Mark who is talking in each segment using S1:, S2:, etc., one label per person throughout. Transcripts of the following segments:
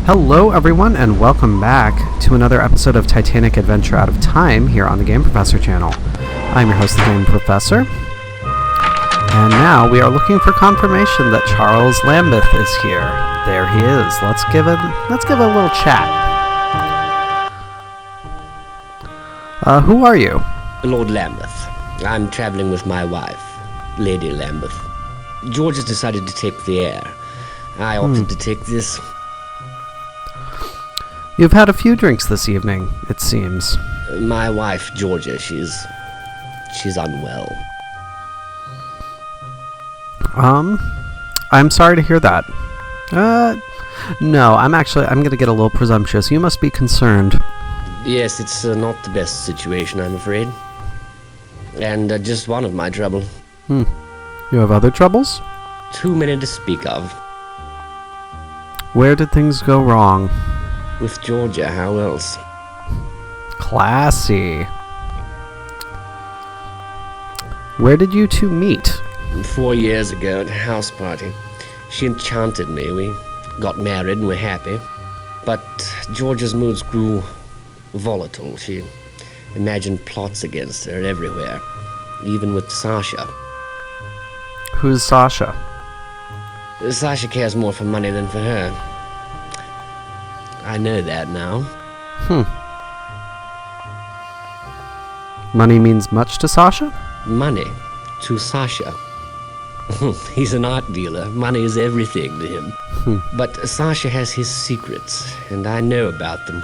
S1: Hello, everyone, and welcome back to another episode of Titanic Adventure Out of Time here on the Game Professor channel. I'm your host, the Game Professor, and now we are looking for confirmation that Charles Lambeth is here. There he is. Let's give it a little chat. Who are you?
S2: Lord Lambeth. I'm traveling with my wife, Lady Lambeth. George has decided to take the air. I opted to take this.
S1: You've had a few drinks this evening, it seems.
S2: My wife, Georgia, she's unwell.
S1: I'm sorry to hear that. No, I'm gonna get a little presumptuous. You must be concerned.
S2: Yes, it's not the best situation, I'm afraid. And just one of my trouble.
S1: You have other troubles?
S2: Too many to speak of.
S1: Where did things go wrong?
S2: With Georgia, how else?
S1: Classy. Where did you two meet?
S2: 4 years ago at a house party. She enchanted me. We got married and were happy. But Georgia's moods grew volatile. She imagined plots against her everywhere, even with Sasha.
S1: Who's Sasha?
S2: Sasha cares more for money than for her. I know that now.
S1: Money means much to Sasha?
S2: Money to Sasha. He's an art dealer. Money is everything to him. But Sasha has his secrets, and I know about them.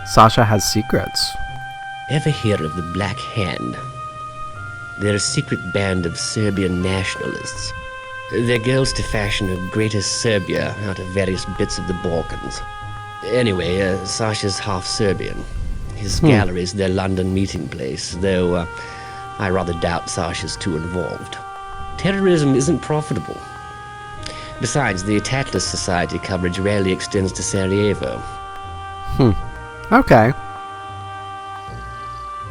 S1: Sasha has secrets.
S2: Ever hear of the Black Hand? They're a secret band of Serbian nationalists. Their goal is to fashion a greater Serbia out of various bits of the Balkans. Anyway, Sasha's half Serbian. His gallery's their London meeting place, though I rather doubt Sasha's too involved. Terrorism isn't profitable. Besides, the Atlas Society coverage rarely extends to Sarajevo.
S1: Okay.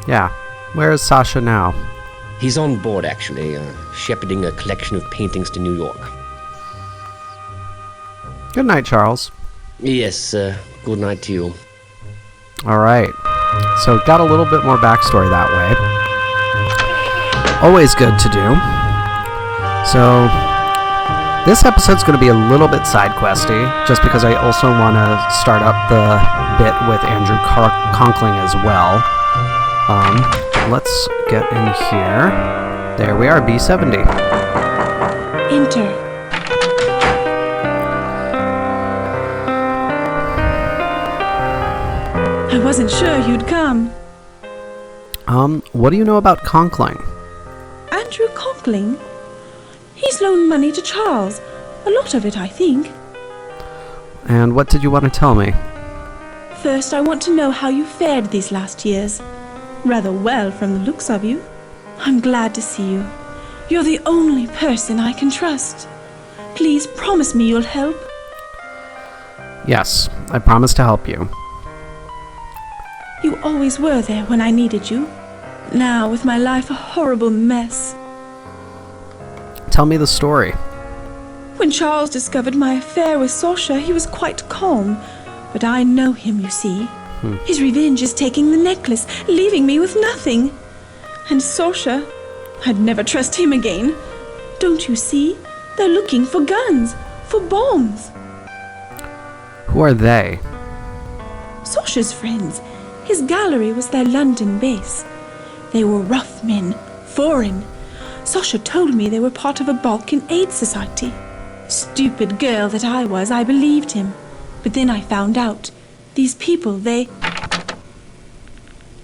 S1: Yeah. Where is Sasha now?
S2: He's on board, actually, shepherding a collection of paintings to New York.
S1: Good night, Charles.
S2: Yes, good night to you.
S1: All right. So, got a little bit more backstory that way. Always good to do. So, this episode's going to be a little bit side questy, just because I also want to start up the bit with Andrew Conkling as well. Let's get in here. There we are, B70.
S3: Enter. I wasn't sure you'd come.
S1: What do you know about Conkling?
S3: Andrew Conkling? He's loaned money to Charles. A lot of it, I think.
S1: And what did you want to tell me?
S3: First, I want to know how you fared these last years. Rather well from the looks of you. I'm glad to see you. You're the only person I can trust. Please promise me you'll help.
S1: Yes, I promise to help you.
S3: You always were there when I needed you. Now, with my life a horrible mess.
S1: Tell me the story.
S3: When Charles discovered my affair with Sasha, he was quite calm. But I know him, you see. His revenge is taking the necklace, leaving me with nothing. And Sasha, I'd never trust him again. Don't you see? They're looking for guns, for bombs.
S1: Who are they?
S3: Sasha's friends. His gallery was their London base. They were rough men, foreign. Sasha told me they were part of a Balkan aid society. Stupid girl that I was, I believed him. But then I found out. These people, they...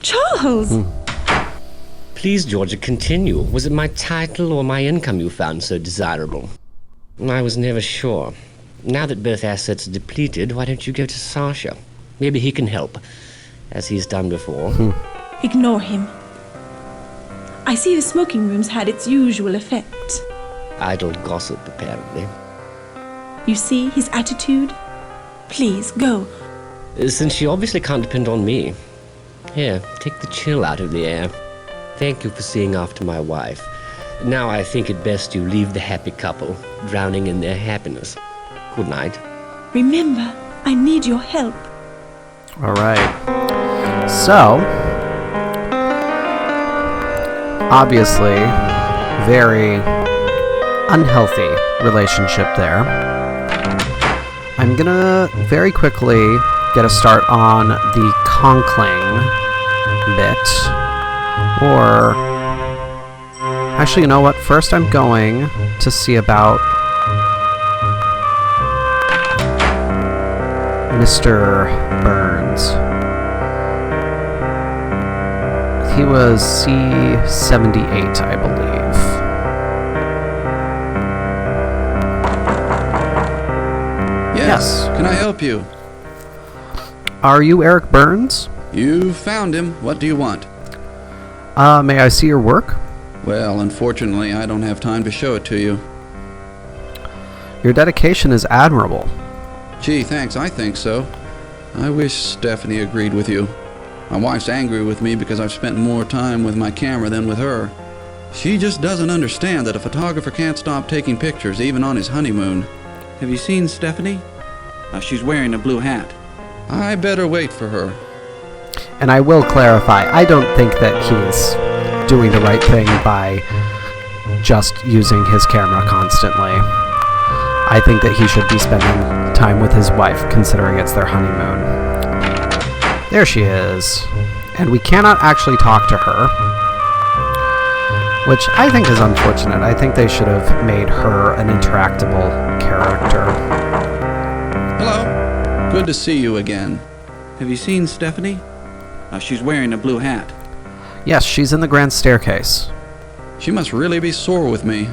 S3: Charles!
S2: Please, Georgia, continue. Was it my title or my income you found so desirable? I was never sure. Now that both assets are depleted, why don't you go to Sasha? Maybe he can help, as he's done before.
S3: Ignore him. I see the smoking room's had its usual effect.
S2: Idle gossip, apparently.
S3: You see his attitude? Please, go.
S2: Since she obviously can't depend on me. Here, take the chill out of the air. Thank you for seeing after my wife. Now I think it best you leave the happy couple, drowning in their happiness. Good night.
S3: Remember, I need your help.
S1: All right. So, obviously, very unhealthy relationship there. I'm gonna very quickly get a start on the Conkling bit. Or, actually, you know what? First I'm going to see about Mr. Burns. He was C78, I believe.
S4: Yes. Can I help you?
S1: Are you Eric Burns?
S4: You found him. What do you want?
S1: May I see your work?
S4: Well, unfortunately, I don't have time to show it to you.
S1: Your dedication is admirable.
S4: Gee, thanks. I think so. I wish Stephanie agreed with you. My wife's angry with me because I've spent more time with my camera than with her. She just doesn't understand that a photographer can't stop taking pictures, even on his honeymoon. Have you seen Stephanie? She's wearing a blue hat. I better wait for her.
S1: And I will clarify, I don't think that he's doing the right thing by just using his camera constantly. I think that he should be spending time with his wife, considering it's their honeymoon. There she is. And we cannot actually talk to her, which I think is unfortunate. I think they should have made her an interactable character.
S4: Hello. Good to see you again. Have you seen Stephanie? She's wearing a blue hat.
S1: Yes, she's in the grand staircase.
S4: She must really be sore with me.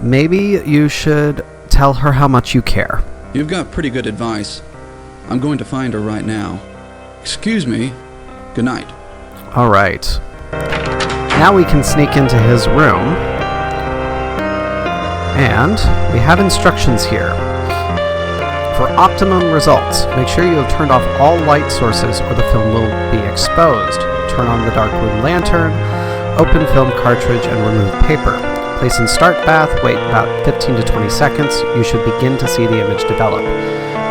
S1: Maybe you should tell her how much you care.
S4: You've got pretty good advice. I'm going to find her right now. Excuse me. Good night.
S1: All right. Now we can sneak into his room. And we have instructions here. For optimum results, make sure you have turned off all light sources or the film will be exposed. Turn on the darkroom lantern, open film cartridge, and remove paper. Place in start bath, wait about 15 to 20 seconds. You should begin to see the image develop.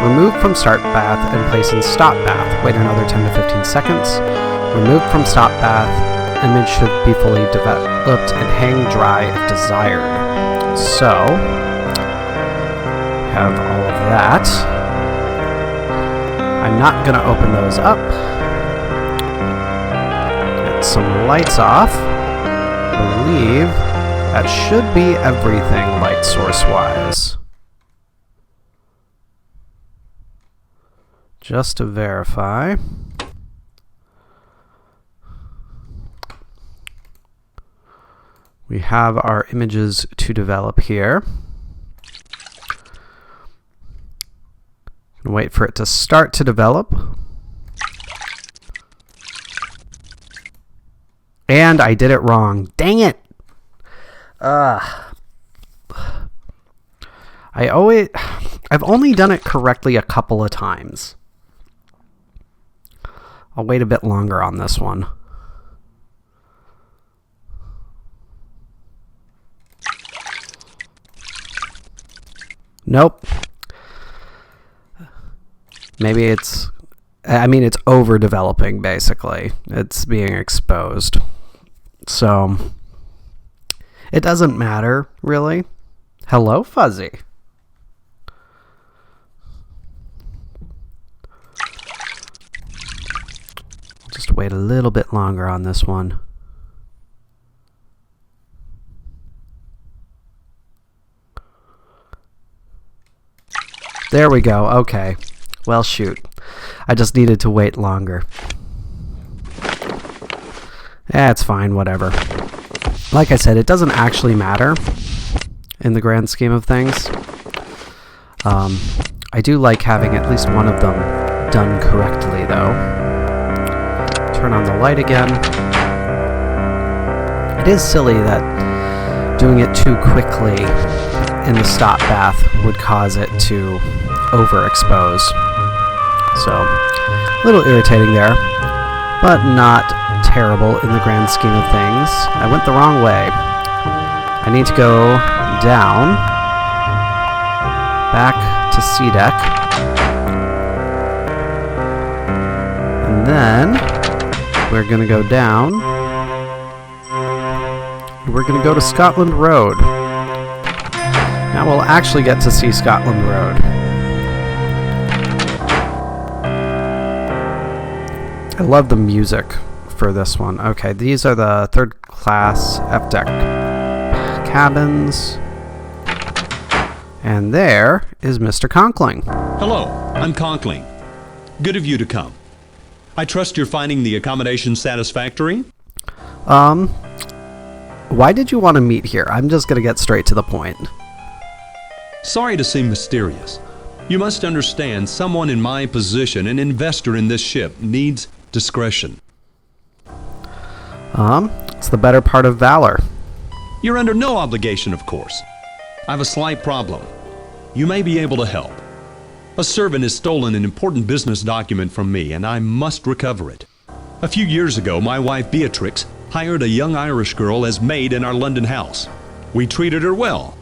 S1: Remove from start bath and place in stop bath. Wait another 10 to 15 seconds. Remove from stop bath. Image should be fully developed and hang dry if desired. So, have all of that. I'm not going to open those up. Get some lights off. I believe that should be everything light source wise. Just to verify. We have our images to develop here. Wait for it to start to develop. And I did it wrong. Dang it! I've only done it correctly a couple of times. I'll wait a bit longer on this one. Nope. Maybe it's overdeveloping, basically. It's being exposed. So, it doesn't matter, really. Hello, Fuzzy. Just wait a little bit longer on this one. There we go. Okay. Well, shoot. I just needed to wait longer. It's fine, whatever. Like I said, it doesn't actually matter in the grand scheme of things. I do like having at least one of them done correctly, though. Turn on the light again. It is silly that doing it too quickly in the stop bath would cause it to overexpose. So, a little irritating there, but not terrible in the grand scheme of things. I went the wrong way. I I need to go down, back to C deck, and then we're going to go down, and we're going to go to Scotland Road. Now we'll actually get to see Scotland Road. I love the music for this one. Okay, these are the third class F deck cabins. And there is Mr. Conkling.
S5: Hello, I'm Conkling. Good of you to come. I trust you're finding the accommodation satisfactory?
S1: Why did you want to meet here? I'm just gonna get straight to the point.
S5: Sorry to seem mysterious. You must understand someone in my position, an investor in this ship, needs discretion.
S1: It's the better part of valor.
S5: You're under no obligation, of course. I have a slight problem. You may be able to help. A servant has stolen an important business document from me, and I must recover it. A few years ago, my wife Beatrix hired a young Irish girl as maid in our London house. We treated her well.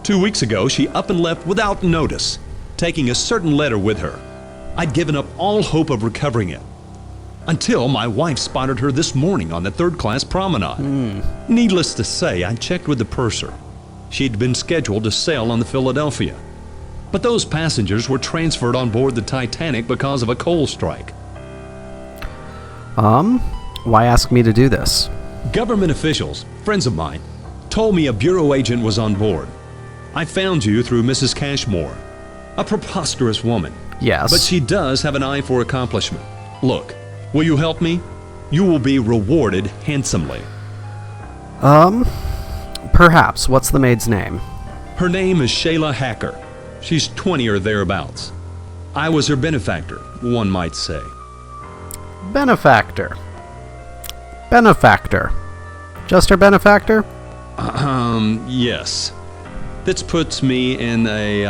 S5: 2 weeks ago, she up and left without notice, taking a certain letter with her. I'd given up all hope of recovering it, until my wife spotted her this morning on the third-class promenade. Needless to say, I checked with the purser. She'd been scheduled to sail on the Philadelphia, but those passengers were transferred on board the Titanic because of a coal strike.
S1: Why ask me to do this?
S5: Government officials, friends of mine, told me a bureau agent was on board. I found you through Mrs. Cashmore, a preposterous woman.
S1: Yes.
S5: But she does have an eye for accomplishment. Look, will you help me? You will be rewarded handsomely.
S1: Perhaps. What's the maid's name?
S5: Her name is Shayla Hacker. She's 20 or thereabouts. I was her benefactor, one might say.
S1: Benefactor. Benefactor. Just her benefactor?
S5: Yes. This puts me in a,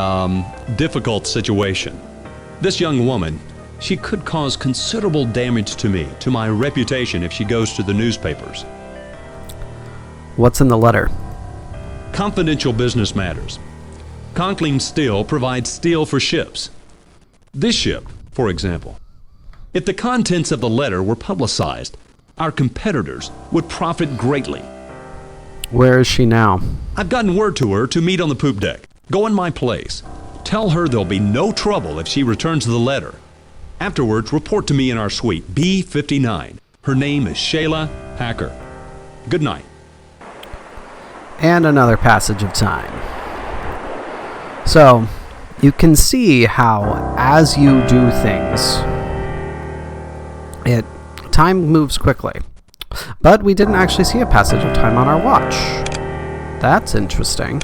S5: difficult situation. This young woman, she could cause considerable damage to me, to my reputation, if she goes to the newspapers.
S1: What's in the letter?
S5: Confidential business matters. Conkling Steel provides steel for ships. This ship, for example. If the contents of the letter were publicized, our competitors would profit greatly.
S1: Where is she now?
S5: I've gotten word to her to meet on the poop deck. Go in my place. Tell her there'll be no trouble if she returns the letter. Afterwards, report to me in our suite, B59. Her name is Shayla Hacker. Good night.
S1: And another passage of time. So, you can see how, as you do things, time moves quickly. But we didn't actually see a passage of time on our watch. That's interesting.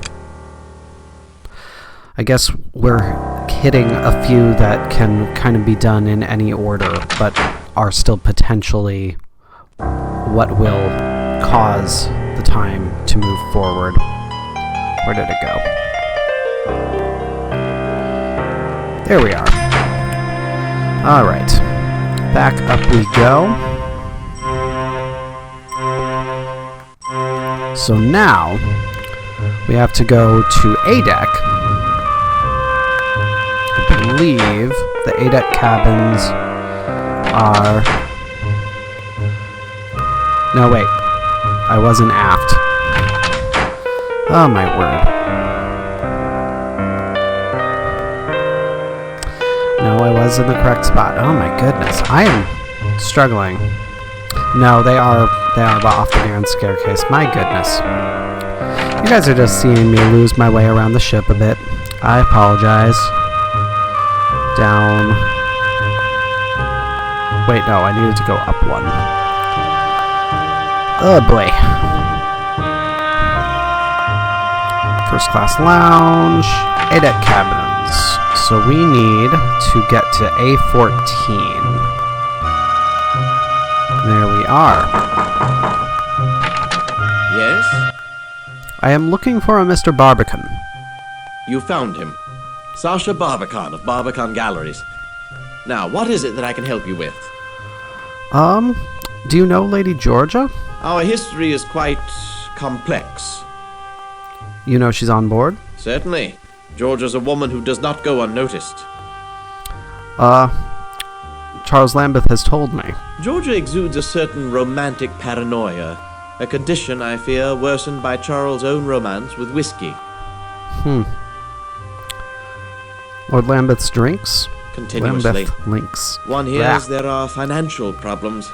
S1: I guess we're hitting a few that can kind of be done in any order, but are still potentially what will cause the time to move forward. Where did it go? There we are. Alright. Back up we go. So now, we have to go to A deck. I believe the A deck cabins are... No, wait. I wasn't aft. Oh my word. No, I was in the correct spot. Oh my goodness. I am struggling. No, they are off the grand staircase. My goodness. You guys are just seeing me lose my way around the ship a bit. I apologize. Down. Wait, no, I needed to go up one. Oh boy. First class lounge. A-deck cabins. So we need to get to A14. There we are.
S6: Yes?
S1: I am looking for a Mr. Barbicon.
S6: You found him. Sasha Barbicon of Barbicon Galleries. Now, what is it that I can help you with?
S1: Do you know Lady Georgia?
S6: Our history is quite complex.
S1: You know she's on board?
S6: Certainly. Georgia's a woman who does not go unnoticed.
S1: Charles Lambeth has told me.
S6: Georgia exudes a certain romantic paranoia, a condition, I fear, worsened by Charles' own romance with whiskey.
S1: Lord Lambeth's drinks?
S6: Continuously.
S1: Lambeth links.
S6: One hears there are financial problems.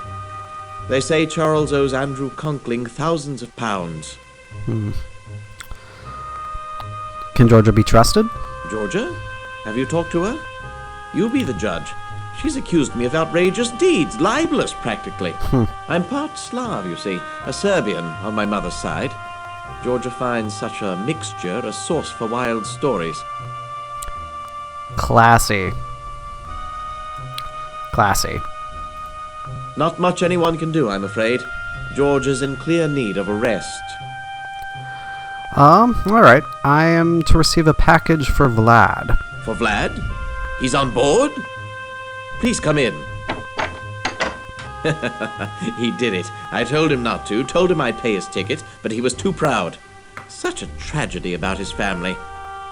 S6: They say Charles owes Andrew Conkling thousands of pounds.
S1: Can Georgia be trusted?
S6: Georgia? Have you talked to her? You be the judge. She's accused me of outrageous deeds, libelous practically. I'm part Slav, you see, a Serbian on my mother's side. Georgia finds such a mixture a source for wild stories.
S1: Classy. Classy.
S6: Not much anyone can do, I'm afraid. George is in clear need of a rest.
S1: Alright. I am to receive a package for Vlad.
S6: For Vlad? He's on board? Please come in. He did it. I told him not to, told him I'd pay his ticket, but he was too proud. Such a tragedy about his family.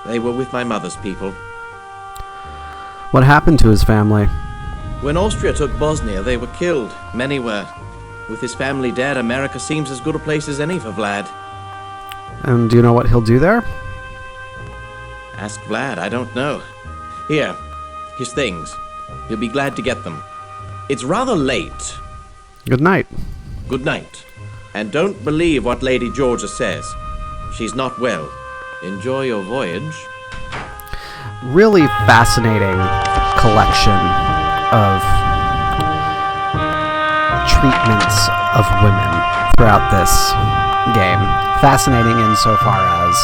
S6: They were with my mother's people.
S1: What happened to his family?
S6: When Austria took Bosnia, they were killed. Many were. With his family dead, America seems as good a place as any for Vlad.
S1: And do you know what he'll do there?
S6: Ask Vlad, I don't know. Here, his things. You'll be glad to get them. It's rather late.
S1: Good night.
S6: Good night. And don't believe what Lady Georgia says. She's not well. Enjoy your voyage.
S1: Really fascinating collection of treatments of women throughout this game. Fascinating insofar as,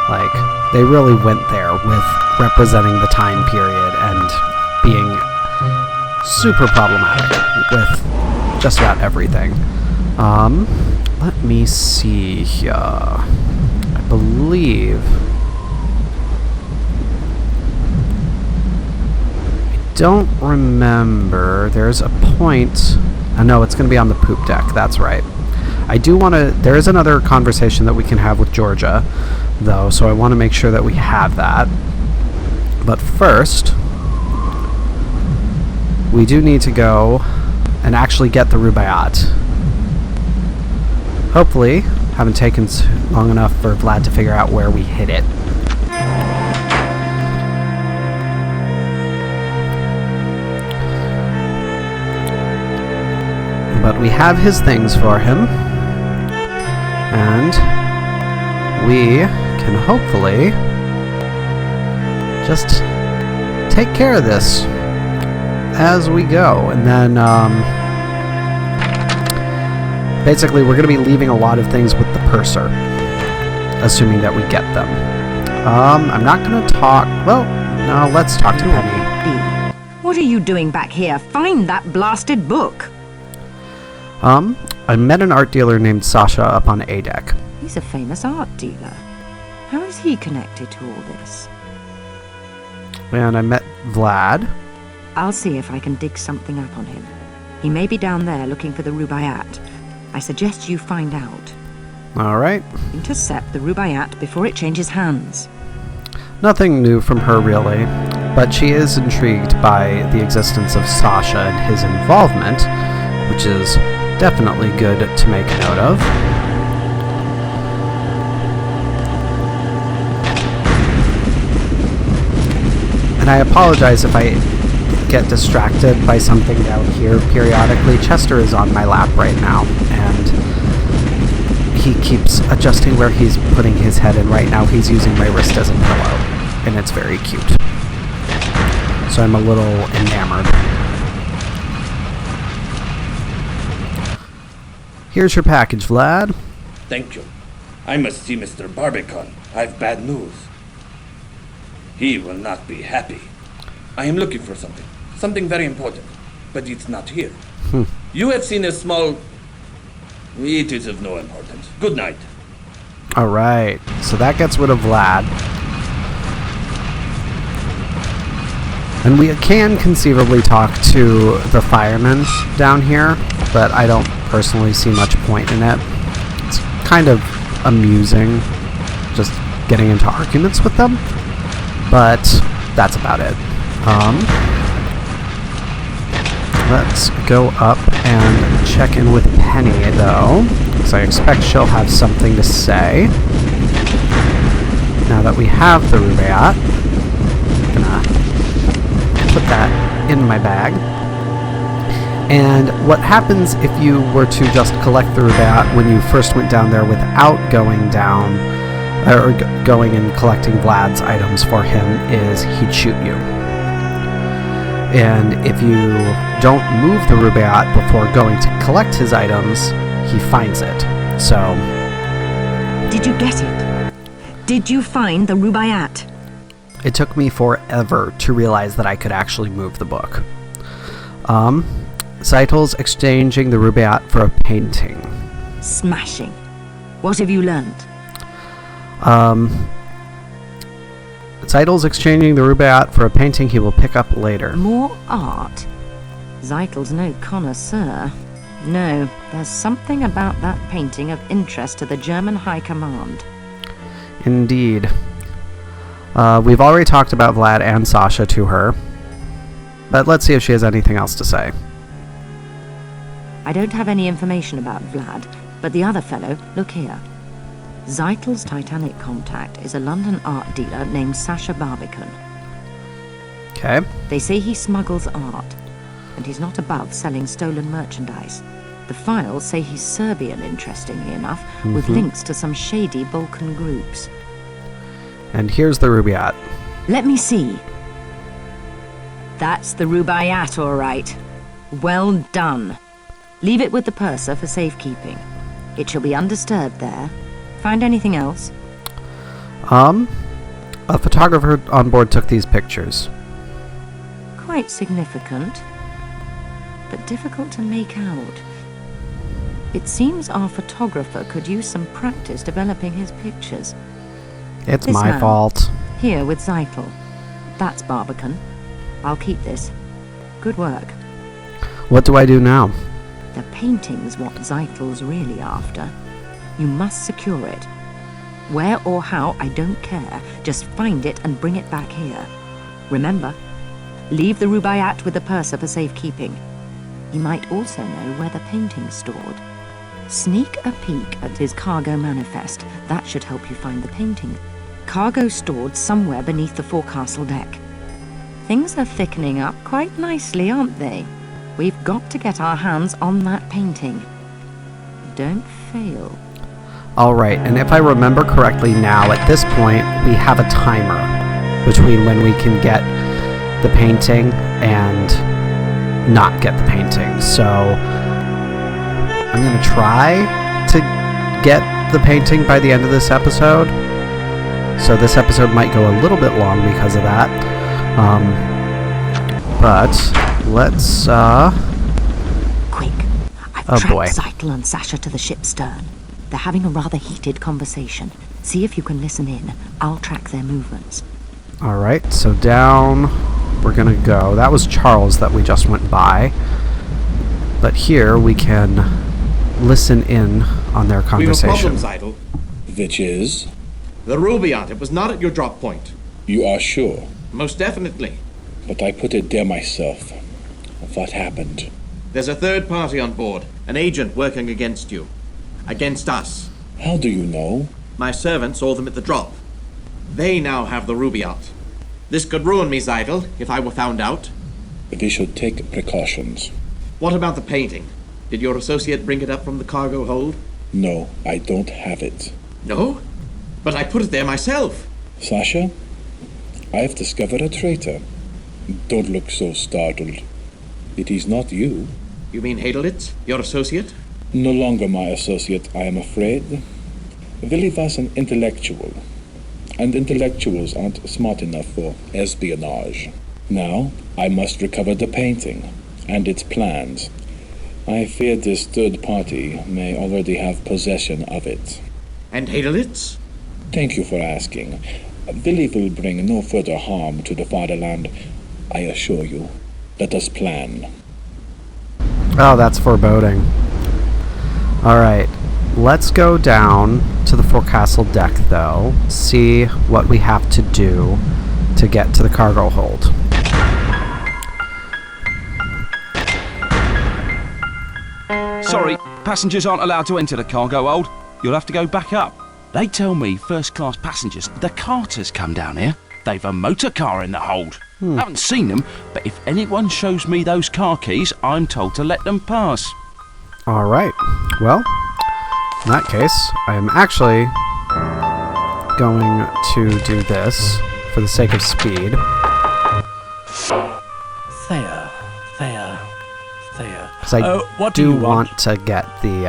S1: like, they really went there with representing the time period and being super problematic with just about everything. Let me see here. I believe... don't remember. There's a point... no, it's going to be on the poop deck. That's right. I do want to... there is another conversation that we can have with Georgia, though, so I want to make sure that we have that. But first, we do need to go and actually get the Rubaiyat. Hopefully, haven't taken long enough for Vlad to figure out where we hid it. But we have his things for him, and we can hopefully just take care of this as we go. And then basically we're going to be leaving a lot of things with the purser, assuming that we get them. I'm not going to talk... well, no, let's talk to Penny.
S7: What are you doing back here? Find that blasted book.
S1: I met an art dealer named Sasha up on A deck.
S7: He's a famous art dealer. How is he connected to all this?
S1: And I met Vlad.
S7: I'll see if I can dig something up on him. He may be down there looking for the Rubaiyat. I suggest you find out.
S1: Alright.
S7: Intercept the Rubaiyat before it changes hands.
S1: Nothing new from her, really. But she is intrigued by the existence of Sasha and his involvement, which is definitely good to make a note of. And I apologize if I get distracted by something down here periodically. Chester is on my lap right now, and he keeps adjusting where he's putting his head, and right now he's using my wrist as a pillow, and it's very cute. So I'm a little enamored. Here's your package, Vlad.
S8: Thank you. I must see Mr. Barbicon. I've bad news. He will not be happy. I am looking for something. Something very important. But it's not here. You have seen a small... It is of no importance. Good night.
S1: Alright, so that gets rid of Vlad. And we can conceivably talk to the firemen down here, but I don't personally see much point in it. It's kind of amusing just getting into arguments with them. But that's about it. Let's go up and check in with Penny, though, because I expect she'll have something to say. Now that we have the Rubaiyat, I'm gonna put that in my bag. And what happens if you were to just collect the Rubaiyat when you first went down there without going down, or going and collecting Vlad's items for him, is he'd shoot you. And if you don't move the Rubaiyat before going to collect his items, he finds it. So...
S7: Did you get it? Did you find the Rubaiyat?
S1: It took me forever to realize that I could actually move the book. Zeitel's exchanging the Rubaiyat for a painting.
S7: Smashing. What have you learned?
S1: Zeitel's exchanging the Rubaiyat for a painting he will pick up later.
S7: More art? Zeitel's no connoisseur. No, there's something about that painting of interest to the German High Command.
S1: Indeed. We've already talked about Vlad and Sasha to her, but let's see if she has anything else to say.
S7: I don't have any information about Vlad, but the other fellow, look here. Zeitel's Titanic contact is a London art dealer named Sasha Barbicon.
S1: Okay.
S7: They say he smuggles art, and he's not above selling stolen merchandise. The files say he's Serbian, interestingly enough, with links to some shady Balkan groups.
S1: And here's the Rubaiyat.
S7: Let me see. That's the Rubaiyat, all right. Well done. Leave it with the purser for safekeeping. It shall be undisturbed there. Find anything else?
S1: A photographer on board took these pictures.
S7: Quite significant, but difficult to make out. It seems our photographer could use some practice developing his pictures.
S1: It's
S7: This
S1: my
S7: man,
S1: fault.
S7: Here with Zeitel. That's Barbicon. I'll keep this. Good work.
S1: What do I do now?
S7: The painting's what Zeitel's really after. You must secure it. Where or how, I don't care. Just find it and bring it back here. Remember, leave the Rubaiyat with the purser for safekeeping. He might also know where the painting's stored. Sneak a peek at his cargo manifest. That should help you find the painting. Cargo stored somewhere beneath the forecastle deck. Things are thickening up quite nicely, aren't they? We've got to get our hands on that painting. Don't fail.
S1: Alright, and if I remember correctly now, at this point, we have a timer between when we can get the painting and not get the painting. So, I'm going to try to get the painting by the end of this episode. So this episode might go a little bit long because of that. But let's,
S7: Quick. I've
S1: Oh,
S7: tracked
S1: boy.
S7: Zeitel and Sasha to the ship's stern. They're having a rather heated conversation. See if you can listen in. I'll track their movements.
S1: Alright, so down we're going to go. That was Charles that we just went by. But here we can listen in on their
S6: We have a
S1: conversation.
S6: problem, Zeitel.
S9: Which is?
S6: The Rubaiyat, it was not at your drop point.
S9: You are sure?
S6: Most definitely.
S9: But I put it there myself. What happened?
S6: There's a third party on board, an agent working against you. Against us.
S9: How do you know?
S6: My servant saw them at the drop. They now have the Rubaiyat. This could ruin me, Zeitel, if I were found out.
S9: We should take precautions.
S6: What about the painting? Did your associate bring it up from the cargo hold?
S9: No, I don't have it.
S6: No? But I put it there myself.
S9: Sasha, I've discovered a traitor. Don't look so startled. It is not you.
S6: You mean Hadelitz, your associate?
S9: No longer my associate, I am afraid. Willy was an intellectual. And intellectuals aren't smart enough for espionage. Now, I must recover the painting and its plans. I fear this third party may already have possession of it.
S6: And Hadelitz?
S9: Thank you for asking. Willy will bring no further harm to the fatherland, I assure you. Let us plan.
S1: Oh, that's foreboding. Alright, Let's go down to the forecastle deck, though, see what we have to do to get to the cargo hold.
S10: Sorry, passengers aren't allowed to enter the cargo hold. You'll have to go back up. They tell me first-class passengers, the Carters, come down here. They've a motor car in the hold. Haven't seen them, but if anyone shows me those car keys, I'm told to let them pass.
S1: All right. Well, in that case, I am actually going to do this for the sake of speed.
S11: Thea.
S1: Because I
S11: what
S1: do
S11: you
S1: want to get the...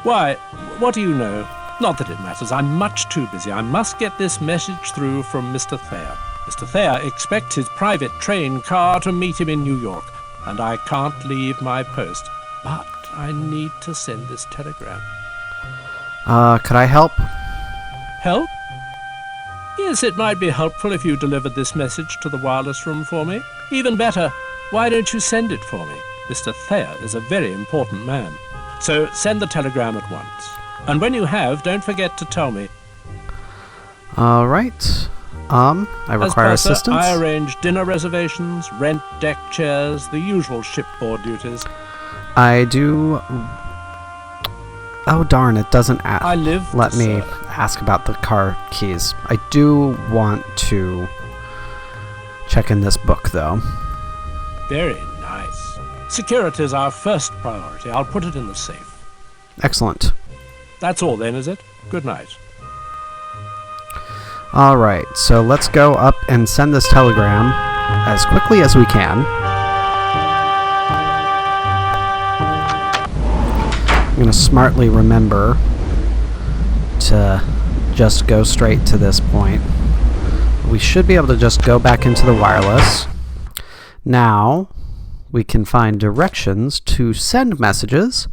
S11: Why, what do you know? Not that it matters. I'm much too busy. I must get this message through from Mr. Thayer. Mr. Thayer expects his private train car to meet him in New York, and I can't leave my post. But I need to send this telegram.
S1: could I help?
S11: Help? Yes, it might be helpful if you delivered this message to the wireless room for me. Even better, why don't you send it for me? Mr. Thayer is a very important man. So send the telegram at once. And when you have, don't forget to tell me.
S1: All right. I require
S11: As purser,
S1: assistance.
S11: I arrange dinner reservations, rent deck chairs, the usual shipboard duties.
S1: I do... Oh, darn, it doesn't
S11: I live
S1: let
S11: to
S1: me
S11: serve.
S1: ask about the car keys. I do want to check in this book, though.
S11: Very nice. Security is our first priority. I'll put it in the safe.
S1: Excellent.
S11: That's all then, is it? Good night.
S1: All right, so let's go up and send this telegram as quickly as we can. I'm going to smartly remember to just go straight to this point. We should be able to just go back into the wireless. Now, we can find directions to send messages,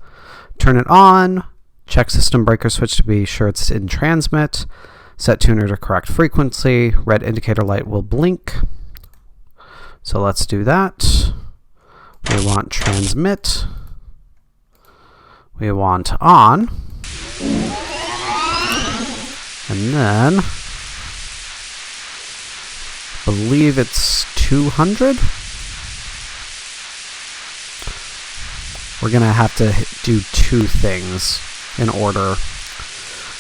S1: turn it on, check system breaker switch to be sure it's in transmit, set tuner to correct frequency, red indicator light will blink. So let's do that. We want transmit. We want on. And then, I believe it's 200. We're going to have to do two things in order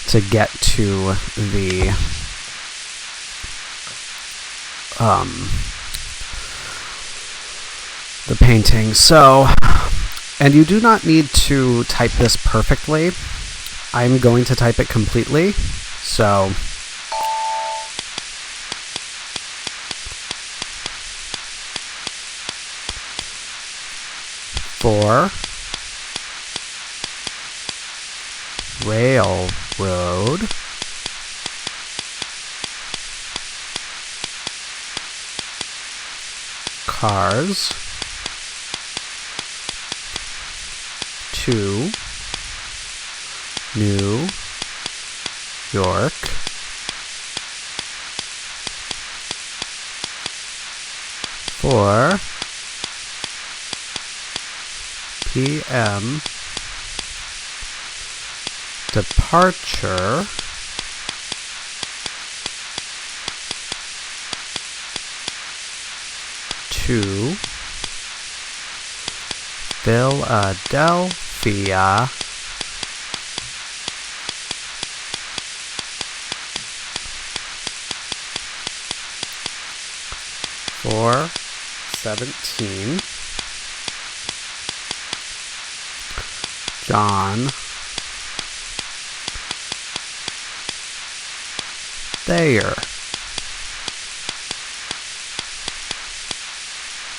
S1: to get to the painting. So, and you do not need to type this perfectly. I'm going to type it completely. So, for railroad cars to New York for PM departure to Philadelphia for 17 John Thayer.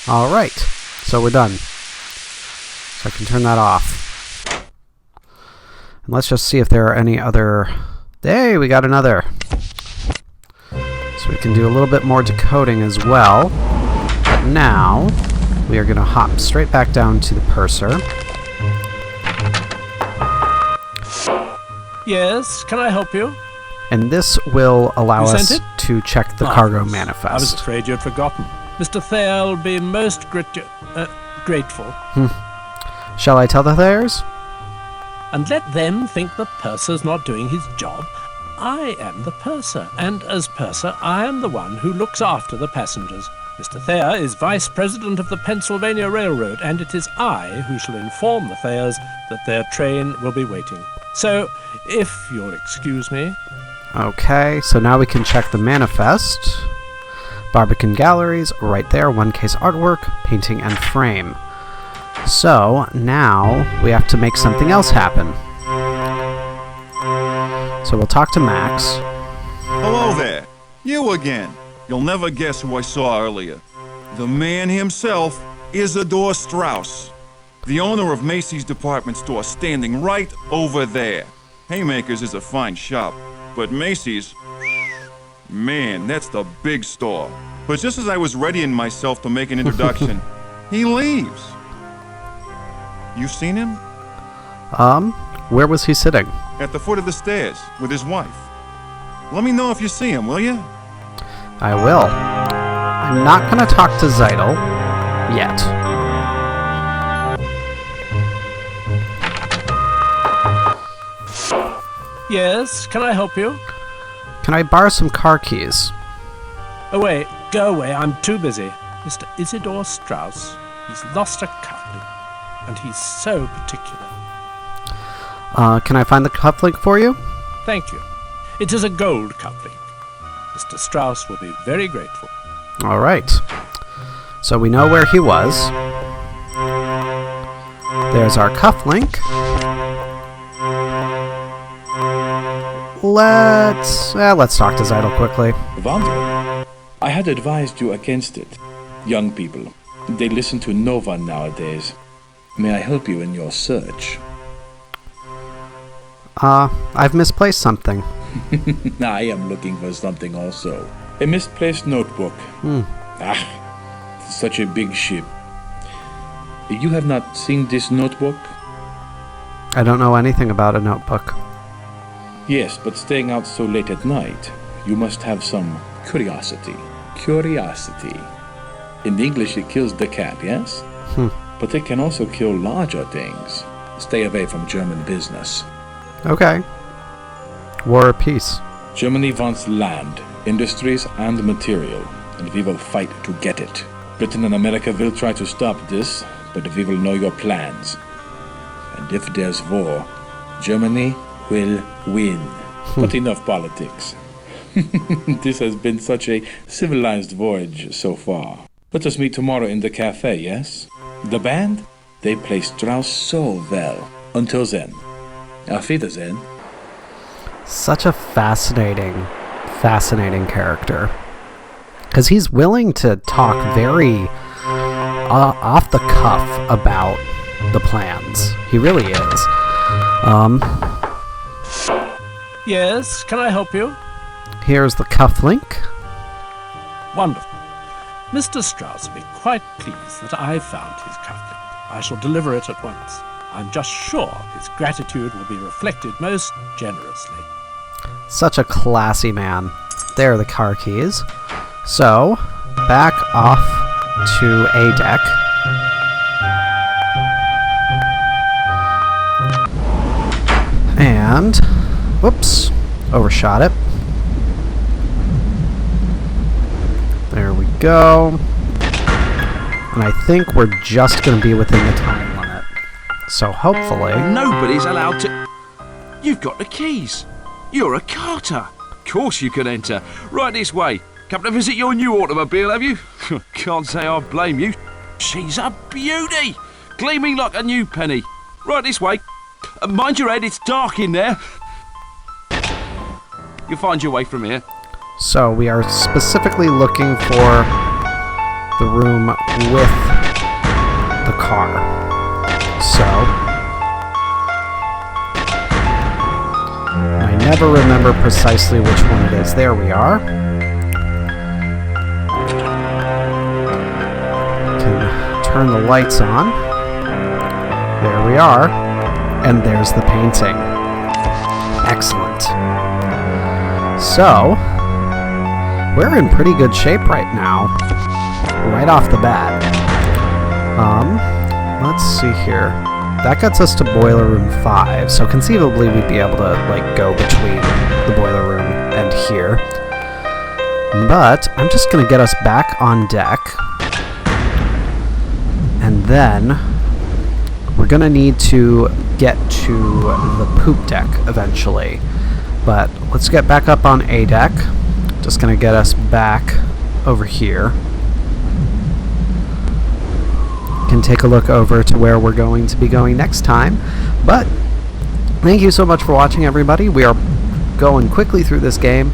S1: All right, so we're done. So I can turn that off. And let's just see if there are any other... Hey, we got another. So we can do a little bit more decoding as well. But now, we are going to hop straight back down to the purser.
S11: Yes, can I help you?
S1: And this will allow
S11: You
S1: us
S11: sent it?
S1: to check the cargo
S11: Marvelous.
S1: manifest.
S11: I was afraid you'd forgotten. Mr. Thayer will be most grateful.
S1: Shall I tell the Thayers?
S11: and let them think the purser's not doing his job. I am the purser, and as purser, I am the one who looks after the passengers. Mr. Thayer is Vice President of the Pennsylvania Railroad, and it is I who shall inform the Thayers that their train will be waiting. So, if you'll excuse me...
S1: Okay, so now we can check the manifest. Barbicon Galleries, right there, 1 case artwork, painting and frame. So, now we have to make something else happen. So we'll talk to Max.
S12: Hello there. You again. You'll never guess who I saw earlier. The man himself, Isidore Strauss. The owner of Macy's department store, standing right over there. Haymakers is a fine shop, but Macy's... Man, that's the big store. But just as I was readying myself to make an introduction, he leaves. You seen him?
S1: Where was he sitting?
S12: At the foot of the stairs, with his wife. Let me know if you see him, will you?
S1: I will. I'm not gonna talk to Zeitel yet.
S11: Yes, can I help you?
S1: Can I borrow some car keys?
S11: Away, go away, I'm too busy. Mr. Isidore Strauss, he's lost a cufflink, and he's so particular.
S1: Can I find the cufflink for you?
S11: Thank you. It is a gold cufflink. Mr. Strauss will be very grateful.
S1: All right. So we know where he was. There's our cufflink. Let's talk to Zeitel quickly.
S9: Vandal, I had advised you against it. Young people, they listen to no one nowadays. May I help you in your search?
S1: I've misplaced something.
S9: I am looking for something also. A misplaced notebook. Such a big ship. You have not seen this notebook?
S1: I don't know anything about a notebook.
S9: Yes, but staying out so late at night, you must have some curiosity. Curiosity. In English, it kills the cat, yes? But it can also kill larger things. Stay away from German business.
S1: Okay. War or peace?
S9: Germany wants land, industries, and material, and we will fight to get it. Britain and America will try to stop this, but we will know your plans. And if there's war, Germany will win. But enough politics. This has been such a civilized voyage so far. Let us meet tomorrow in the cafe, yes? The band? They play Strauss so well. Until then. Auf Wiedersehen.
S1: Such a fascinating character. Because he's willing to talk very off the cuff about the plans. He really is.
S11: Yes, can I help you?
S1: Here's the cufflink.
S11: Wonderful. Mr. Strauss will be quite pleased that I found his cufflink. I shall deliver it at once. I'm just sure his gratitude will be reflected most generously.
S1: Such a classy man. There are the car keys. So, back off to A deck. And, whoops, overshot it. There we go. And I think we're just going to be within the time limit. So hopefully...
S10: Nobody's allowed to... You've got the keys. You're a carter. Of course you can enter. Right this way. Come to visit your new automobile, have you? Can't say I blame you. She's a beauty. Gleaming like a new penny. Right this way. Mind your head, it's dark in there. You'll find your way from here.
S1: So we are specifically looking for the room with the car. So I never remember precisely which one it is. There we are. Can turn the lights on. There we are. And there's the painting. Excellent. So we're in pretty good shape right now, right off the bat. Let's see here. that gets us to boiler room 5, so conceivably we'd be able to, like, go between the boiler room and here. But I'm just going to get us back on deck, and then we're going to need to get to the poop deck eventually. But let's get back up on A deck. Just going to get us back over here. Can take a look over to where we're going to be going next time. But thank you so much for watching, everybody. We are going quickly through this game.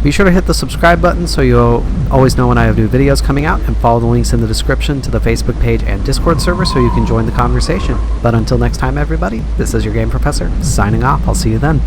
S1: Be sure to hit the subscribe button so you'll always know when I have new videos coming out, and follow the links in the description to the Facebook page and Discord server so you can join the conversation. But until next time, everybody, this is your Game Professor, signing off. I'll see you then.